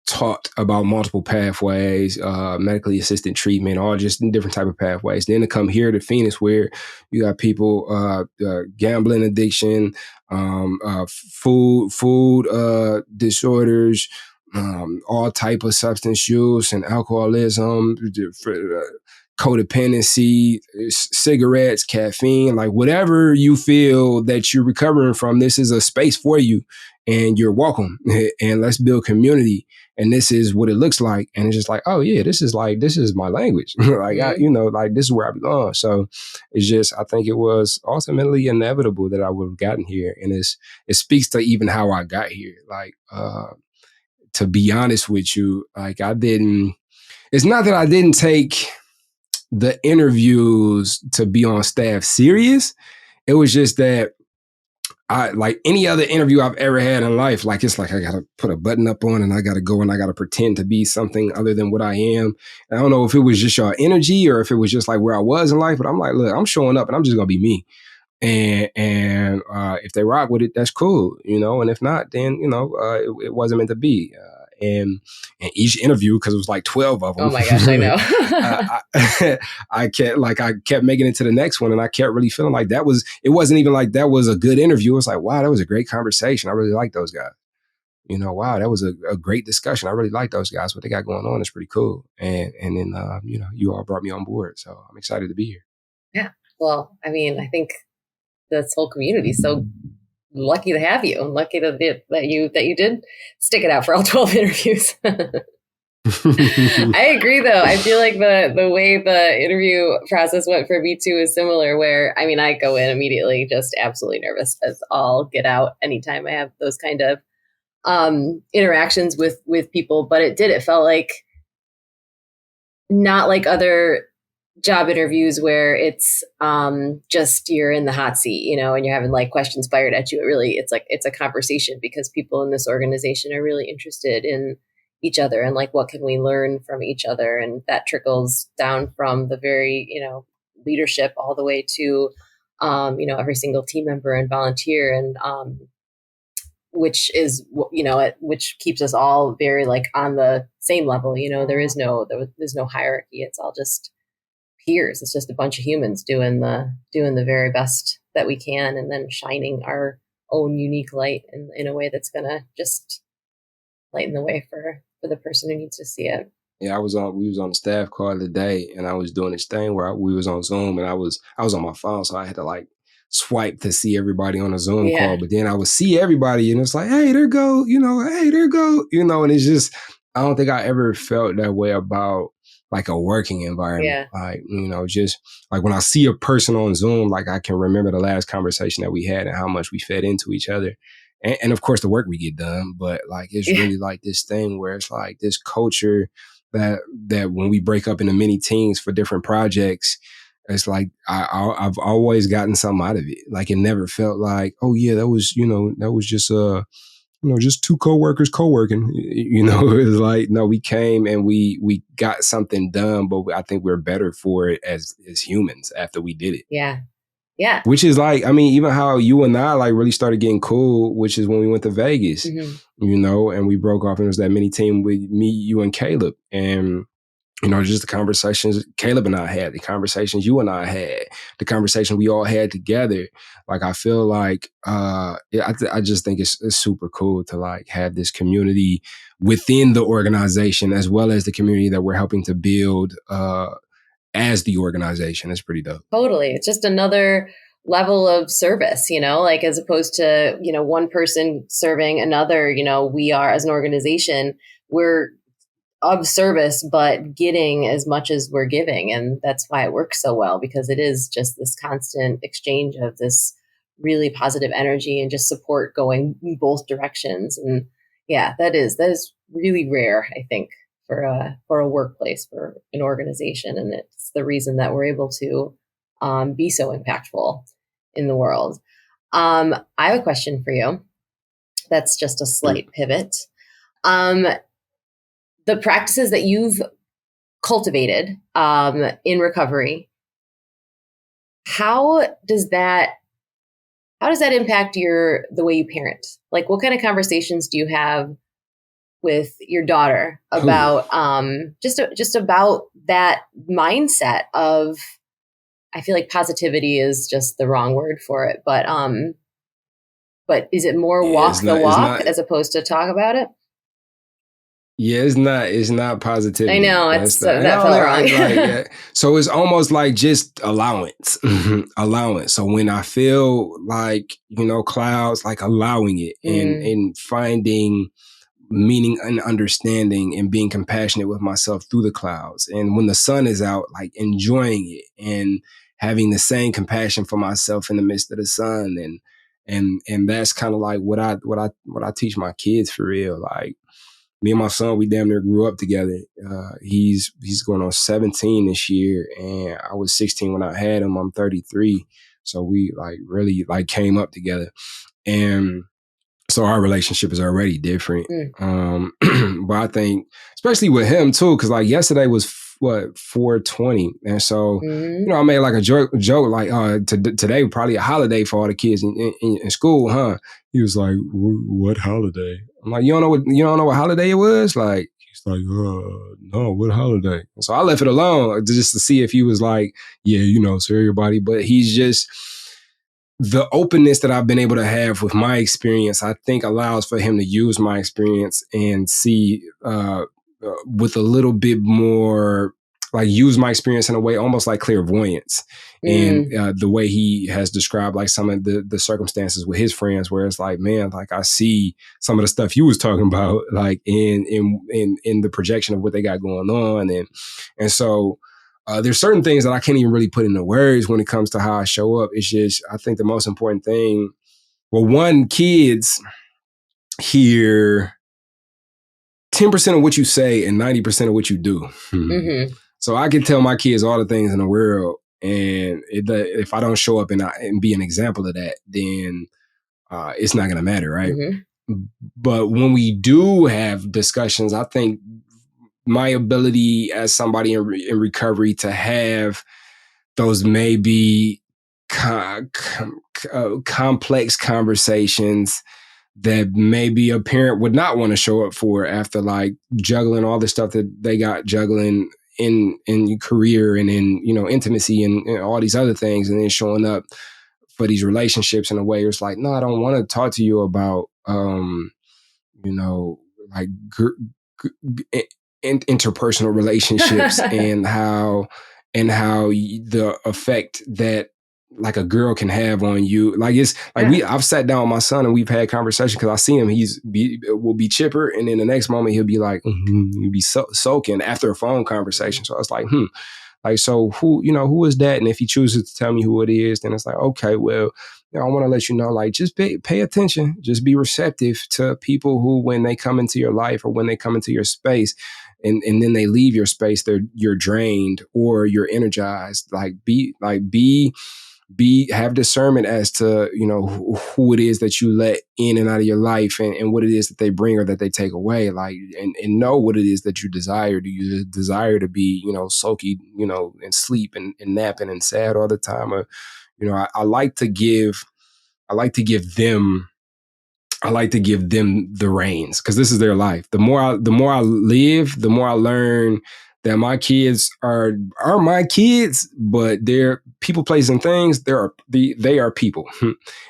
taught about multiple pathways, medically assisted treatment, all just different type of pathways. Then to come here to Phoenix, where you got people gambling addiction, food disorders, all type of substance use and alcoholism, codependency, cigarettes, caffeine, like whatever you feel that you're recovering from, this is a space for you, and you're welcome. And let's build community. And this is what it looks like. And it's just like, oh yeah, this is my language. Like, like this is where I belong. So it's just, I think it was ultimately inevitable that I would have gotten here. And it speaks to even how I got here. Like, to be honest with you, like it's not that I didn't take the interviews to be on staff serious. It was just that I, like any other interview I've ever had in life, like, it's like I got to put a button up on and I got to go and I got to pretend to be something other than what I am. And I don't know if it was just your energy or if it was just like where I was in life, but I'm like, look, I'm showing up and I'm just going to be me. And if they rock with it, that's cool, and if not, then, it wasn't meant to be. And each interview, because it was like 12 of them. Oh my gosh, I know. I kept making it to the next one, and I kept really feeling like it wasn't even like that was a good interview. It was like, wow, that was a great conversation. I really like those guys. Wow, that was a great discussion. I really like those guys. What they got going on is pretty cool. And then, you all brought me on board. So I'm excited to be here. Yeah. Well, I mean, I think this whole community is so lucky to have you. Lucky that you did stick it out for all 12 interviews. I agree, though. I feel like the way the interview process went for me too is similar, where, I mean, I go in immediately just absolutely nervous as all get out anytime I have those kind of interactions with people, but it felt like not like other job interviews where it's just you're in the hot seat, and you're having like questions fired at you. It's a conversation because people in this organization are really interested in each other and like what can we learn from each other, and that trickles down from the very leadership all the way to every single team member and volunteer, and which is which keeps us all very like on the same level. There's no hierarchy. It's all just peers. It's just a bunch of humans doing the very best that we can, and then shining our own unique light in a way that's gonna just lighten the way for the person who needs to see it. Yeah, we was on the staff call today, and I was doing this thing where we was on Zoom, and I was on my phone, so I had to like swipe to see everybody on a Zoom call, but then I would see everybody and it's like, hey, there go, hey, there go, and it's just, I don't think I ever felt that way about like a working environment. Like, just like when I see a person on Zoom, like I can remember the last conversation that we had and how much we fed into each other. And of course the work we get done, but like, it's really like this thing where it's like this culture that when we break up into many teams for different projects, it's like I've always gotten something out of it. Like it never felt like, oh yeah, that was just just two coworkers co-working. It was like, no, we came and we got something done, but I think we're better for it as humans after we did it. Yeah. Yeah. Which is like, I mean, even how you and I like really started getting cool, which is when we went to Vegas, and we broke off, and it was that mini team with me, you, and Caleb. And just the conversations Caleb and I had, the conversations you and I had, the conversation we all had together. Like, I feel like, I just think it's super cool to like have this community within the organization, as well as the community that we're helping to build as the organization. It's pretty dope. Totally. It's just another level of service, like as opposed to, one person serving another, we are as an organization, we're of service, but getting as much as we're giving. And that's why it works so well, because it is just this constant exchange of this really positive energy and just support going in both directions. And yeah, that is really rare, I think, for a workplace, for an organization. And it's the reason that we're able to be so impactful in the world. I have a question for you. That's just a slight pivot. The practices that you've cultivated in recovery, how does that impact the way you parent? Like, what kind of conversations do you have with your daughter about just about that mindset of, I feel like positivity is just the wrong word for it, but is it more walk the walk as opposed to talk about it? Yeah, it's not positivity. I know, that felt wrong. So it's almost like just allowance. Allowance. So when I feel like, clouds, like allowing it and finding meaning and understanding and being compassionate with myself through the clouds. And when the sun is out, like enjoying it and having the same compassion for myself in the midst of the sun. And that's kind of like what I teach my kids for real. Like, me and my son, we damn near grew up together. He's going on 17 this year, and I was 16 when I had him. I'm 33, so we like really like came up together, and so our relationship is already different. But I think, especially with him too, because like yesterday was 420, and so I made like a joke like today probably a holiday for all the kids in school, huh? He was like, "What holiday?" I'm like, "You don't know what holiday it was?" Like, he's like, "No, what holiday?" And so I left it alone just to see if he was like, "Yeah, so everybody." But he's just, the openness that I've been able to have with my experience, I think allows for him to use my experience and see with a little bit more, like use my experience in a way almost like clairvoyance. And the way he has described like some of the circumstances with his friends, where it's like, man, like I see some of the stuff you was talking about, like in the projection of what they got going on. And so there's certain things that I can't even really put into words when it comes to how I show up. It's just, I think the most important thing, well, one, kids, hear 10% of what you say and 90% of what you do. Mm-hmm. So I can tell my kids all the things in the world, and if I don't show up and be an example of that, then it's not going to matter, right? Mm-hmm. But when we do have discussions, I think my ability as somebody in recovery to have those maybe complex conversations that maybe a parent would not want to show up for after like juggling all the stuff that they got juggling in career and in, you know, intimacy and all these other things, and then showing up for these relationships in a way where it's like, no, I don't want to talk to you about you know, like interpersonal relationships and how the effect that like a girl can have on you. Like it's like I've sat down with my son and we've had conversations because I see him. Will be chipper, and then the next moment he'll be like, he'll be sulking after a phone conversation. So I was like, like, so who is that? And if he chooses to tell me who it is, then it's like, okay, well, you know, I want to let you know, like, just pay attention, just be receptive to people who, when they come into your life or when they come into your space, and then they leave your space, you're drained or you're energized. Like, have discernment as to, you know, who it is that you let in and out of your life, and what it is that they bring or that they take away. Like, and know what it is that you desire. Do you desire to be, you know, sulky, you know, and sleep and napping and sad all the time? Or, you know, I like to give them the reins, because this is their life. The more I live, the more I learn that my kids are my kids, but they're people, places, and things. They are people,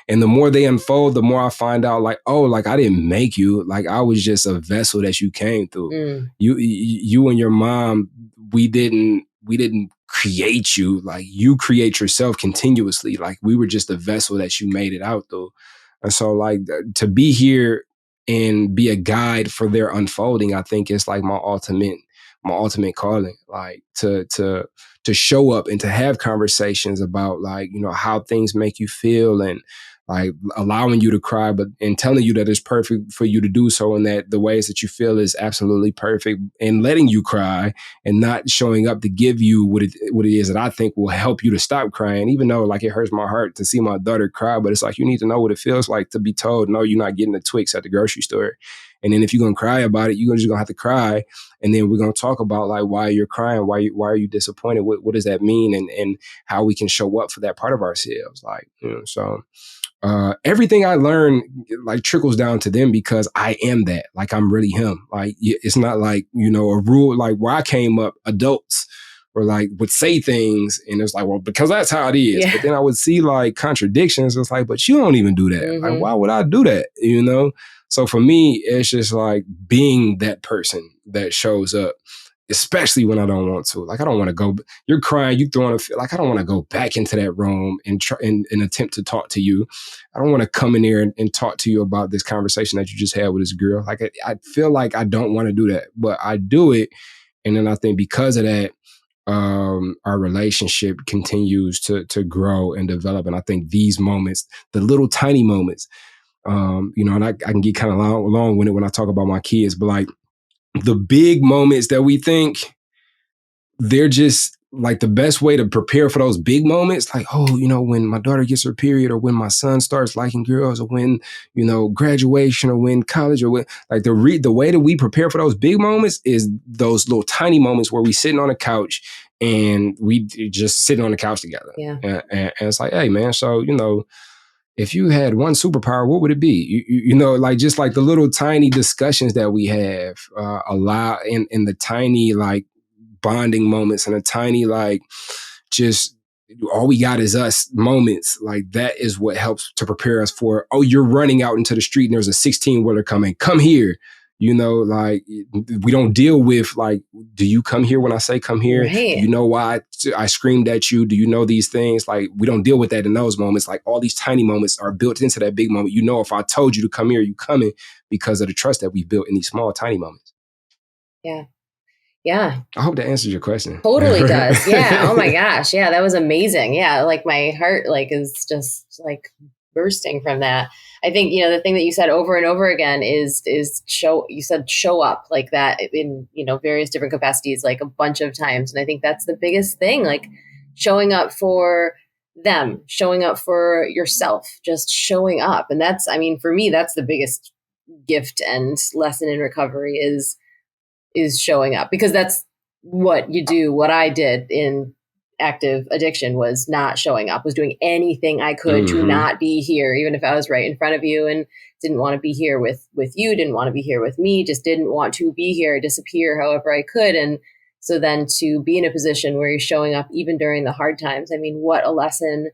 and the more they unfold, the more I find out, like, oh, like I didn't make you. Like I was just a vessel that you came through. You and your mom, we didn't create you. Like you create yourself continuously. Like we were just a vessel that you made it out through. And so, like, to be here and be a guide for their unfolding, I think it's like my ultimate calling. Like to show up and to have conversations about, like, you know, how things make you feel, and like allowing you to cry, but and telling you that it's perfect for you to do so, and that the ways that you feel is absolutely perfect, and letting you cry, and not showing up to give you what it is that I think will help you to stop crying, even though, like, it hurts my heart to see my daughter cry. But it's like, you need to know what it feels like to be told, no, you're not getting the Twix at the grocery store. And then if you're going to cry about it, you're just going to have to cry. And then we're going to talk about, like, why you're crying, why are you disappointed? What does that mean? And how we can show up for that part of ourselves. Like, you know, so everything I learn, like, trickles down to them, because I am that. Like, I'm really him. Like, it's not like, you know, a rule, like where I came up, adults were like, would say things, and it's like, well, because that's how it is. Yeah. But then I would see like contradictions. It's like, but you don't even do that. Mm-hmm. Like, why would I do that? You know? So for me, it's just like being that person that shows up, especially when I don't want to. Like, I don't want to go, you're crying, you throwing a fit. Like, I don't want to go back into that room and try and attempt to talk to you. I don't want to come in there and talk to you about this conversation that you just had with this girl. Like, I feel like I don't want to do that, but I do it. And then I think because of that, our relationship continues to grow and develop. And I think these moments, the little tiny moments, you know, and I can get kind of long-winded when I talk about my kids, but like the big moments that we think, they're just like the best way to prepare for those big moments. Like, oh, you know, when my daughter gets her period, or when my son starts liking girls, or when, you know, graduation, or when college, or when, like, the way that we prepare for those big moments is those little tiny moments where we sitting on a couch and we just sitting on the couch together. Yeah. And it's like, hey man, so, you know, if you had one superpower, what would it be? You know, like, just like the little tiny discussions that we have, allow in the tiny, like, bonding moments, and a tiny, like, just all we got is us moments. Like, that is what helps to prepare us for, oh, you're running out into the street and there's a 16-wheeler coming. Come here. You know, like, we don't deal with, like, do you come here when I say come here? Right. Do you know why I screamed at you? Do you know these things? Like, we don't deal with that in those moments. Like, all these tiny moments are built into that big moment. You know, if I told you to come here, you coming, because of the trust that we built in these small, tiny moments. Yeah. Yeah. I hope that answers your question. Totally does. Yeah. Oh my gosh. Yeah. That was amazing. Yeah. Like, my heart, like, is just like bursting from that. I think, the thing that you said over and over again is show up like that in, various different capacities, like a bunch of times. And I think that's the biggest thing, like showing up for them, showing up for yourself, just showing up. And that's, I mean, for me, that's the biggest gift and lesson in recovery is showing up, because that's what you do. What I did in active addiction was not showing up, was doing anything I could to not be here, even if I was right in front of you and didn't want to be here with you, didn't want to be here with me, just didn't want to be here, disappear however I could. And so then to be in a position where you're showing up even during the hard times, I mean, what a lesson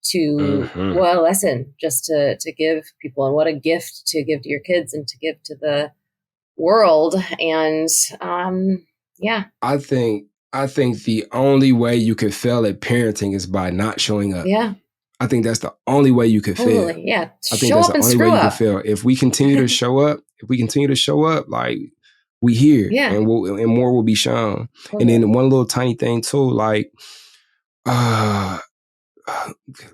just to give people, and what a gift to give to your kids and to give to the world. And yeah, I think the only way you could fail at parenting is by not showing up. Yeah. I think that's the only way you could fail. Yeah. I think that's the only way you can fail. If we continue to show up, like we here, and more will be shown. And then one little tiny thing too, like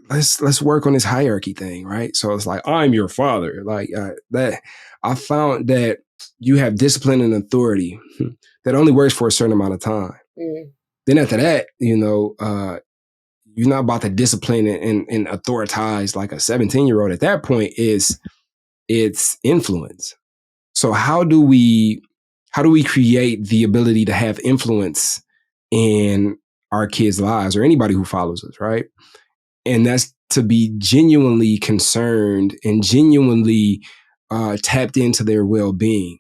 let's work on this hierarchy thing, right? So it's like, I'm your father, like that. I found that you have discipline and authority that only works for a certain amount of time. Then after that, you're not about to discipline and authoritize like a 17-year-old. At that point, it's influence. So how do we create the ability to have influence in our kids' lives or anybody who follows us, right? And that's to be genuinely concerned and genuinely tapped into their well-being.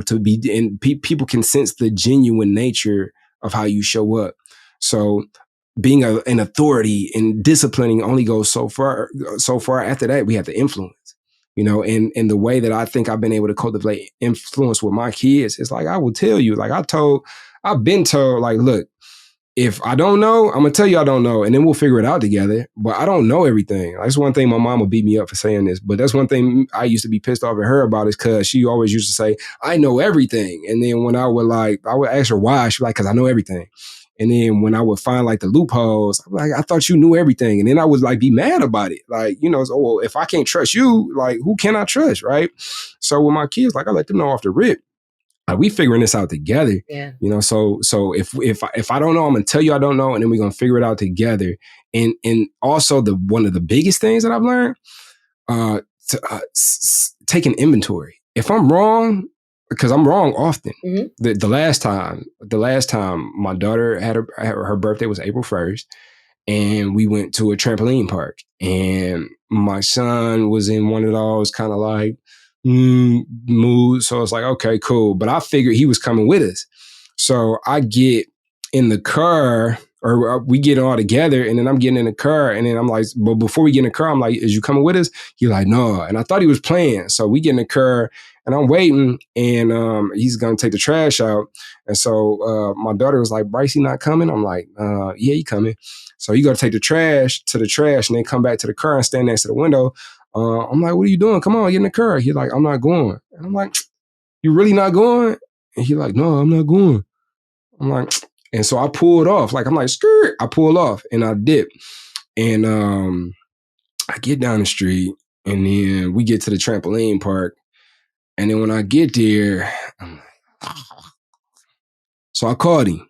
To be, and people can sense the genuine nature of how you show up. So being an authority and disciplining only goes so far. After that, we have to influence, and the way that I think I've been able to cultivate influence with my kids is like, I will tell you, like I've been told, like, look, if I don't know, I'm gonna tell you I don't know, and then we'll figure it out together. But I don't know everything. That's one thing my mom would beat me up for saying this, but that's one thing I used to be pissed off at her about, is because she always used to say, I know everything. And then when I would ask her why, she'd be like, because I know everything. And then when I would find like the loopholes, I'm like, I thought you knew everything. And then I would like be mad about it. Like, so, well, if I can't trust you, like who can I trust, right? So with my kids, like I let them know off the rip, like we figuring this out together. Yeah. So if I don't know, I'm gonna tell you I don't know, and then we're gonna figure it out together. And also one of the biggest things that I've learned, take an inventory. If I'm wrong, because I'm wrong often. The last time my daughter had her birthday was April 1st, and we went to a trampoline park, and my son was in one of those kind of like mood. So it's like, okay, cool. But I figured he was coming with us. So I get in the car, or we get all together, and then I'm getting in the car, and then I'm like, but before we get in the car, I'm like, is you coming with us? He's like, no. And I thought he was playing. So we get in the car, and I'm waiting, and he's going to take the trash out. And so my daughter was like, Bryce, he not coming? I'm like, yeah, he coming. So he go to take the trash to the trash, and then come back to the car and stand next to the window. I'm like, what are you doing? Come on, get in the car. He's like, I'm not going. And I'm like, you really not going? And he's like, no, I'm not going. I'm like, and so I pulled off. Like, I'm like, skirt. I pulled off and I dip. And I get down the street, and then we get to the trampoline park. And then when I get there, I'm like, so I called him.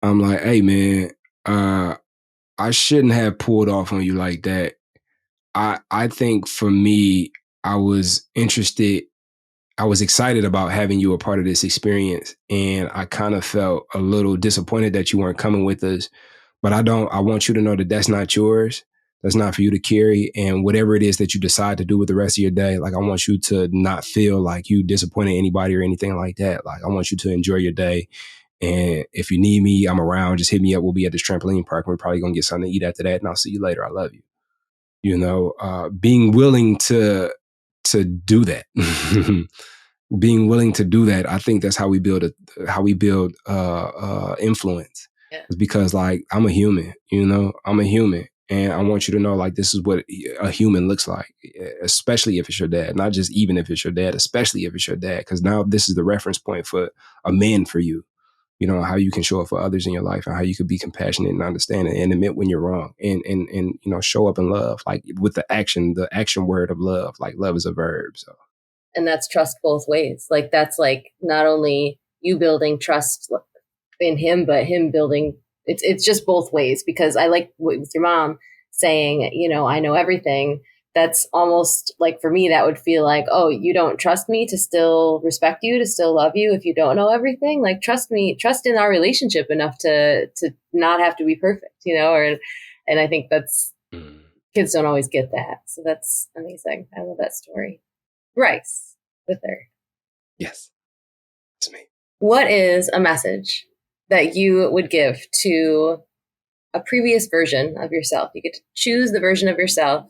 I'm like, hey, man, I shouldn't have pulled off on you like that. I think for me, I was excited about having you a part of this experience. And I kind of felt a little disappointed that you weren't coming with us. But I want you to know that that's not yours. That's not for you to carry. And whatever it is that you decide to do with the rest of your day, like I want you to not feel like you disappointed anybody or anything like that. Like I want you to enjoy your day. And if you need me, I'm around. Just hit me up. We'll be at this trampoline park. We're probably going to get something to eat after that. And I'll see you later. I love you. Being willing to do that, being willing to do that. I think that's how we build influence. Yeah. It's because like, I'm a human, I'm a human, and I want you to know, like, this is what a human looks like, especially if it's your dad, not just even if it's your dad, especially if it's your dad. Cause now this is the reference point for a man for you. how you can show up for others in your life and how you could be compassionate and understanding and admit when you're wrong and show up in love, like with the action word of love, like love is a verb. So, and that's trust both ways. Like that's like not only you building trust in him, but him building, it's just both ways, because I like with your mom saying, I know everything. That's almost like, for me, that would feel like, oh, you don't trust me to still respect you, to still love you if you don't know everything. Like, trust in our relationship enough to not have to be perfect, and I think that's, kids don't always get that. So that's amazing. I love that story. Bryce, the third. Yes, it's me. What is a message that you would give to a previous version of yourself? You get to choose the version of yourself,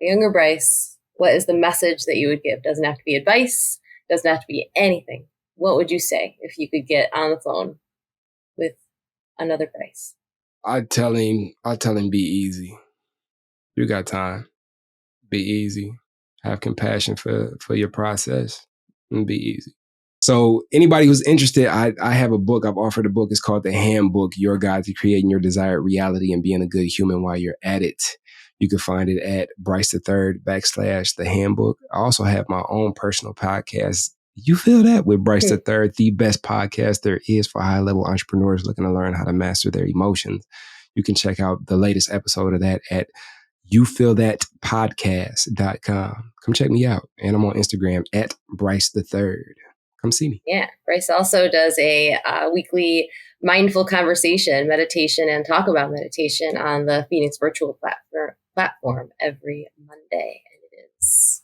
the younger Bryce. What is the message that you would give? Doesn't have to be advice, doesn't have to be anything. What would you say if you could get on the phone with another Bryce? I'd tell him be easy. You got time. Be easy. Have compassion for your process and be easy. So anybody who's interested, I have a book. I've offered a book. It's called The Handbook, Your Guide to Creating Your Desired Reality and Being a Good Human While You're at It. You can find it at Bryce the Third / The Handbook. I also have my own personal podcast. You feel that? With Bryce the Third, the best podcast there is for high-level entrepreneurs looking to learn how to master their emotions. You can check out the latest episode of that at youfeelthatpodcast.com. Come check me out. And I'm on Instagram at Bryce the Third. Come see me. Yeah. Bryce also does a weekly mindful conversation, meditation, and talk about meditation on the Phoenix virtual platform every Monday. And it is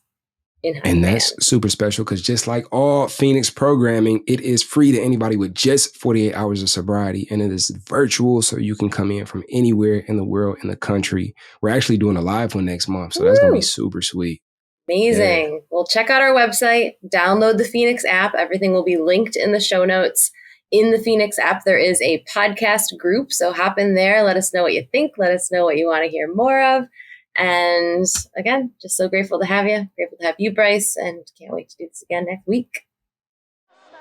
in high And demand. that's super special because just like all Phoenix programming, it is free to anybody with just 48 hours of sobriety. And it is virtual, so you can come in from anywhere in the world, in the country. We're actually doing a live one next month, so that's going to be super sweet. Amazing. Yeah. Well, check out our website, download the Phoenix app. Everything will be linked in the show notes. In the Phoenix app, there is a podcast group. So hop in there. Let us know what you think. Let us know what you want to hear more of. And again, just so grateful to have you. Grateful to have you, Bryce. And can't wait to do this again next week.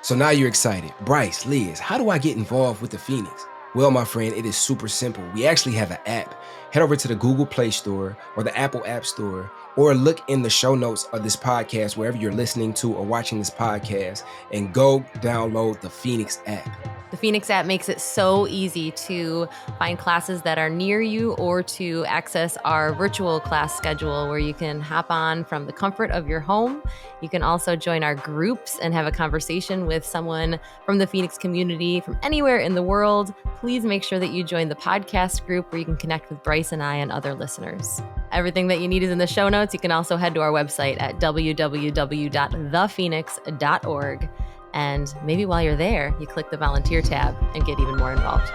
So now you're excited. Bryce, Liz, how do I get involved with the Phoenix? Well, my friend, it is super simple. We actually have an app. Head over to the Google Play Store or the Apple App Store, or look in the show notes of this podcast, wherever you're listening to or watching this podcast, and go download the Phoenix app. The Phoenix app makes it so easy to find classes that are near you or to access our virtual class schedule where you can hop on from the comfort of your home. You can also join our groups and have a conversation with someone from the Phoenix community from anywhere in the world. Please make sure that you join the podcast group where you can connect with Bryce and I and other listeners. Everything that you need is in the show notes. You can also head to our website at www.thephoenix.org. And maybe while you're there, you click the volunteer tab and get even more involved.